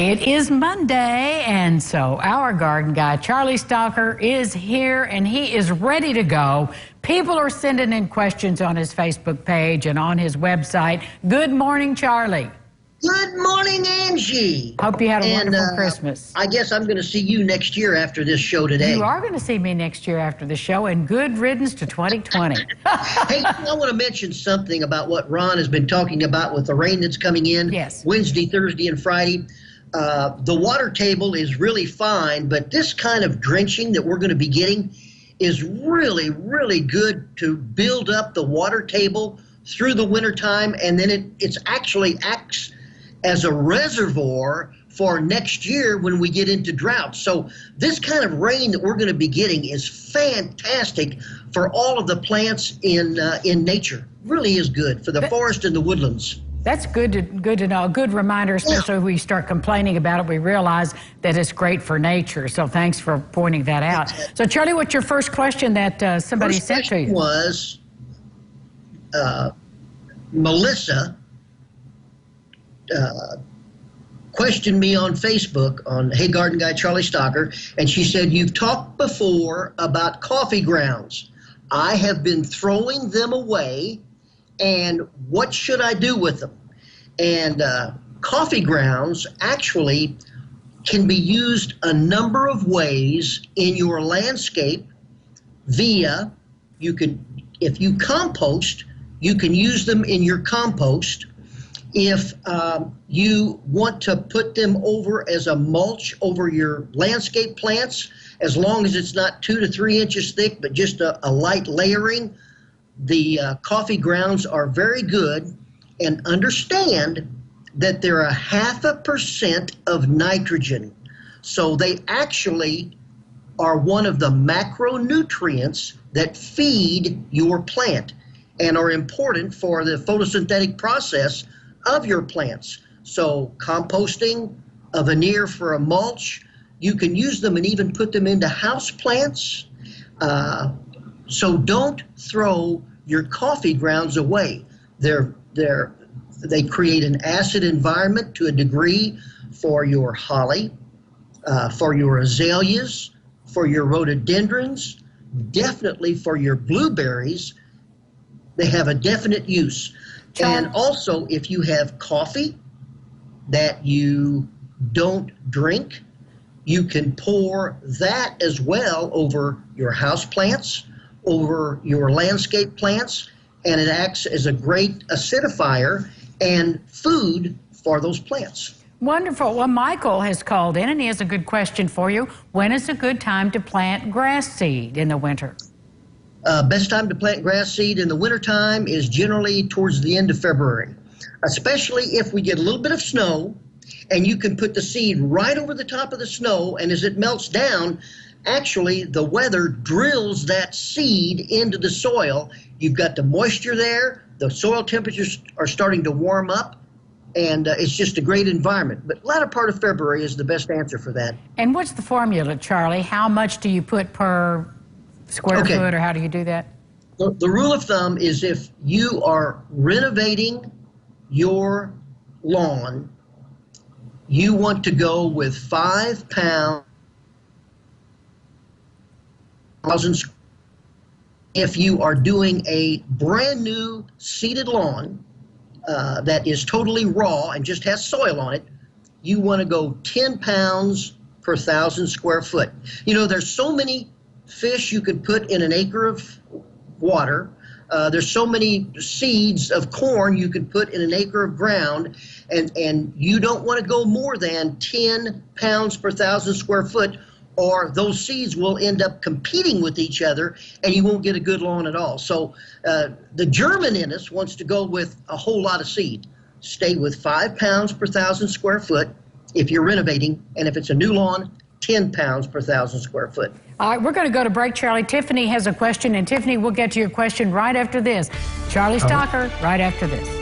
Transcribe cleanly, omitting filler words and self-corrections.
It is Monday, and so our garden guy, Charlie Stocker, is here, and he is ready to go. People are sending in questions on his Facebook page and on his website. Good morning, Charlie. Good morning, Angie. Hope you had a wonderful Christmas. I guess I'm going to see you next year after this show today. You are going to see me next year after the show, and good riddance to 2020. Hey, I want to mention something about what Ron has been talking about with the rain that's coming in. Yes. Wednesday, Thursday, and Friday. The water table is really fine, but this kind of drenching that we're going to be getting is really, really good to build up the water table through the wintertime, and then it's actually acts as a reservoir for next year when we get into drought. So this kind of rain that we're going to be getting is fantastic for all of the plants in nature. Really is good for the forest and the woodlands. That's good to know. A good reminder, especially when we start complaining about it, we realize that it's great for nature. So thanks for pointing that out. So Charlie, what's your first question that somebody sent to you? Was Melissa questioned me on Facebook on Hey Garden Guy Charlie Stocker, and she said, you've talked before about coffee grounds. I have been throwing them away, and what should I do with them? And coffee grounds actually can be used a number of ways in your landscape via, if you compost, you can use them in your compost. If you want to put them over as a mulch over your landscape plants, as long as it's not 2 to 3 inches thick, but just a light layering, the coffee grounds are very good. And understand that they're 0.5% of nitrogen. So they actually are one of the macronutrients that feed your plant and are important for the photosynthetic process of your plants. So composting, a veneer for a mulch, you can use them and even put them into house plants. So don't throw your coffee grounds away. They create an acid environment to a degree for your holly, for your azaleas, for your rhododendrons, definitely for your blueberries. They have a definite use. And also, if you have coffee that you don't drink, you can pour that as well over your house plants, over your landscape plants, and it acts as a great acidifier and food for those plants. Wonderful. Well, Michael has called in, and he has a good question for you. When is a good time to plant grass seed in the winter? Best time to plant grass seed in the wintertime is generally towards the end of February, especially if we get a little bit of snow, and you can put the seed right over the top of the snow, and as it melts down, actually the weather drills that seed into the soil. You've got the moisture there, the soil temperatures are starting to warm up, and it's just a great environment. But latter part of February is the best answer for that. And what's the formula, Charlie? How much do you put per square foot, or how do you do that? The rule of thumb is if you are renovating your lawn, you want to go with 5 pounds. If you are doing a brand new seeded lawn that is totally raw and just has soil on it, you want to go 10 pounds per 1,000 square foot. You know, there's so many fish you could put in an acre of water. There's so many seeds of corn you could put in an acre of ground, and you don't want to go more than 10 pounds per 1,000 square foot, or those seeds will end up competing with each other and you won't get a good lawn at all. So the German in us wants to go with a whole lot of seed. Stay with 5 pounds per 1,000 square foot if you're renovating, and if it's a new lawn, 10 pounds per 1,000 square foot. All right, we're going to go to break, Charlie. Tiffany has a question, and Tiffany, we'll get to your question right after this. Charlie Stocker, right after this.